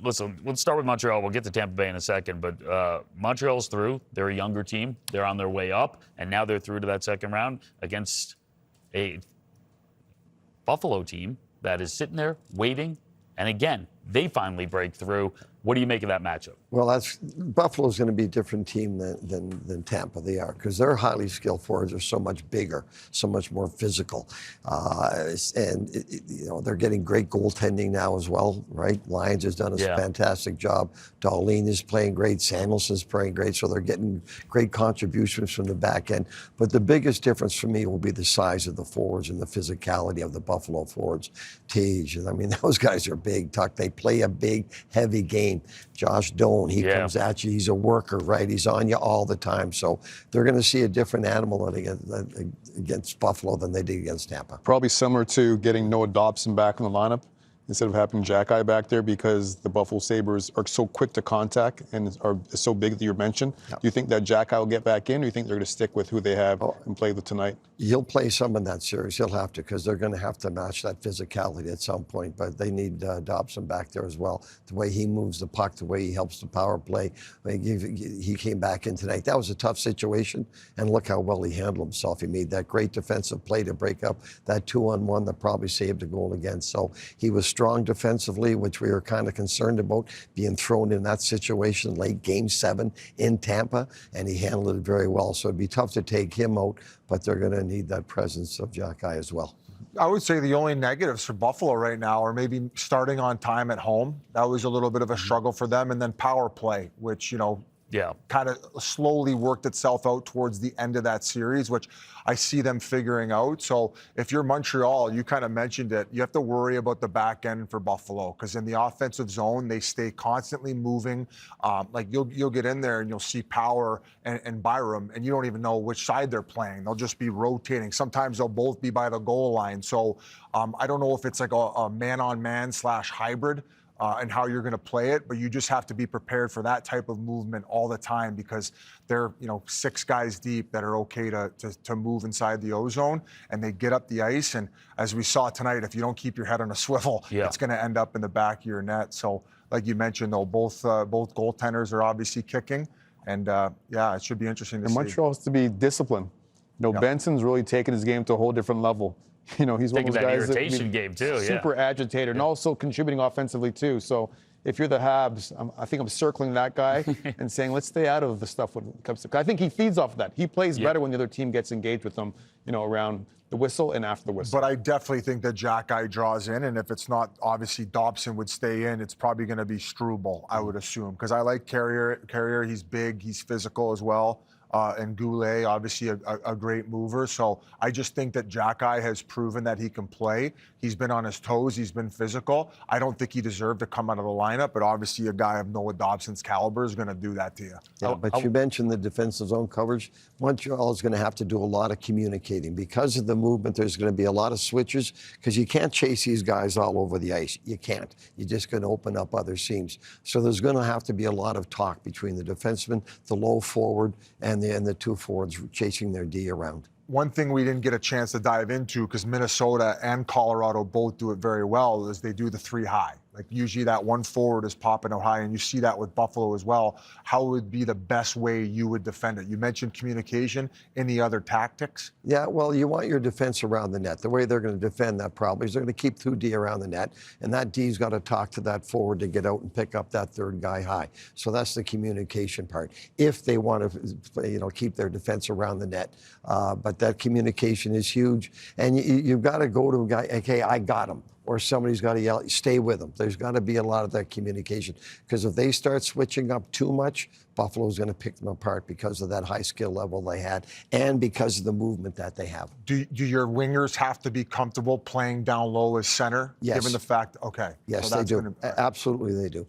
Listen, let's start with Montreal. We'll get to Tampa Bay in a second, but Montreal's through. They're a younger team. They're on their way up, and now they're through to that second round against a Buffalo team that is sitting there waiting. And again, they finally break through. What do you make of that matchup? Well, Buffalo's going to be a different team than Tampa. They are, because their highly skilled forwards are so much bigger, so much more physical, and they're getting great goaltending now as well. Right, Lyons has done a fantastic job. Darlene is playing great. Samuelson's playing great. So they're getting great contributions from the back end. But the biggest difference for me will be the size of the forwards and the physicality of the Buffalo forwards. Tage, I mean, those guys are big. Tuck. They play a big, heavy game. Josh Doan, he comes at you. He's a worker, right? He's on you all the time. So they're going to see a different animal against Buffalo than they did against Tampa. Probably similar to getting Noah Dobson back in the lineup instead of having Jack Eye back there, because the Buffalo Sabres are so quick to contact and are so big that you mentioned. Yep. Do you think that Jack Eye will get back in, or do you think they're going to stick with who they have and play with tonight? He'll play some in that series. He'll have to, because they're going to have to match that physicality at some point. But they need Dobson back there as well. The way he moves the puck, the way he helps the power play. He came back in tonight. That was a tough situation, and look how well he handled himself. He made that great defensive play to break up that 2-on-1 that probably saved a goal against. So he was strong defensively, which we were kind of concerned about, being thrown in that situation late Game 7 in Tampa, and he handled it very well. So it'd be tough to take him out, but they're going to need that presence of Jack Eye as well. I would say the only negatives for Buffalo right now are maybe starting on time at home. That was a little bit of a struggle for them. And then power play, which, kind of slowly worked itself out towards the end of that series, which I see them figuring out. So if you're Montreal, you kind of mentioned it, you have to worry about the back end for Buffalo, because in the offensive zone, they stay constantly moving. You'll get in there and you'll see Power and Byram, and you don't even know which side they're playing. They'll just be rotating. Sometimes they'll both be by the goal line. So I don't know if it's like a man-on-man / hybrid, and how you're going to play it, but you just have to be prepared for that type of movement all the time, because they're 6 guys deep that are okay to move inside the O-zone, and they get up the ice. And as we saw tonight, if you don't keep your head on a swivel, it's going to end up in the back of your net. So like you mentioned, though, both goaltenders are obviously kicking, and it should be interesting to see. Montreal has to be disciplined. Benson's really taken his game to a whole different level. He's one of those guys irritation game too, super agitated, and also contributing offensively too. So if you're the Habs, I think I'm circling that guy and saying, let's stay out of the stuff when it comes to. I think he feeds off of that. He plays better when the other team gets engaged with him, around the whistle and after the whistle. But I definitely think that Jack Eye draws in, and if it's not, obviously Dobson would stay in. It's probably going to be Struble, I would assume, because I like Carrier. He's big, he's physical as well. And Goulet, obviously a great mover. So I just think that Jack Eye has proven that he can play. He's been on his toes. He's been physical. I don't think he deserved to come out of the lineup, but obviously a guy of Noah Dobson's caliber is going to do that to you. Yeah, but you mentioned the defensive zone coverage. Montreal is going to have to do a lot of communicating. Because of the movement, there's going to be a lot of switches, because you can't chase these guys all over the ice. You can't. You're just going to open up other seams. So there's going to have to be a lot of talk between the defenseman, the low forward, and the 2 forwards chasing their D around. One thing we didn't get a chance to dive into, because Minnesota and Colorado both do it very well, is they do the 3 high. Like usually that 1 forward is popping out high, and you see that with Buffalo as well. How would be the best way you would defend it? You mentioned communication. Any other tactics? Yeah, well, you want your defense around the net. The way they're going to defend that probably is they're going to keep 2 D around the net, and that D's got to talk to that forward to get out and pick up that 3rd guy high. So that's the communication part. If they want to, keep their defense around the net, but that communication is huge, and you've got to go to a guy. Okay, I got him. Or somebody's got to yell, stay with them. There's got to be a lot of that communication. Because if they start switching up too much, Buffalo's going to pick them apart because of that high skill level they had and because of the movement that they have. Do your wingers have to be comfortable playing down low as center? Yes. Given the fact, okay. Yes, so they do. Absolutely, they do.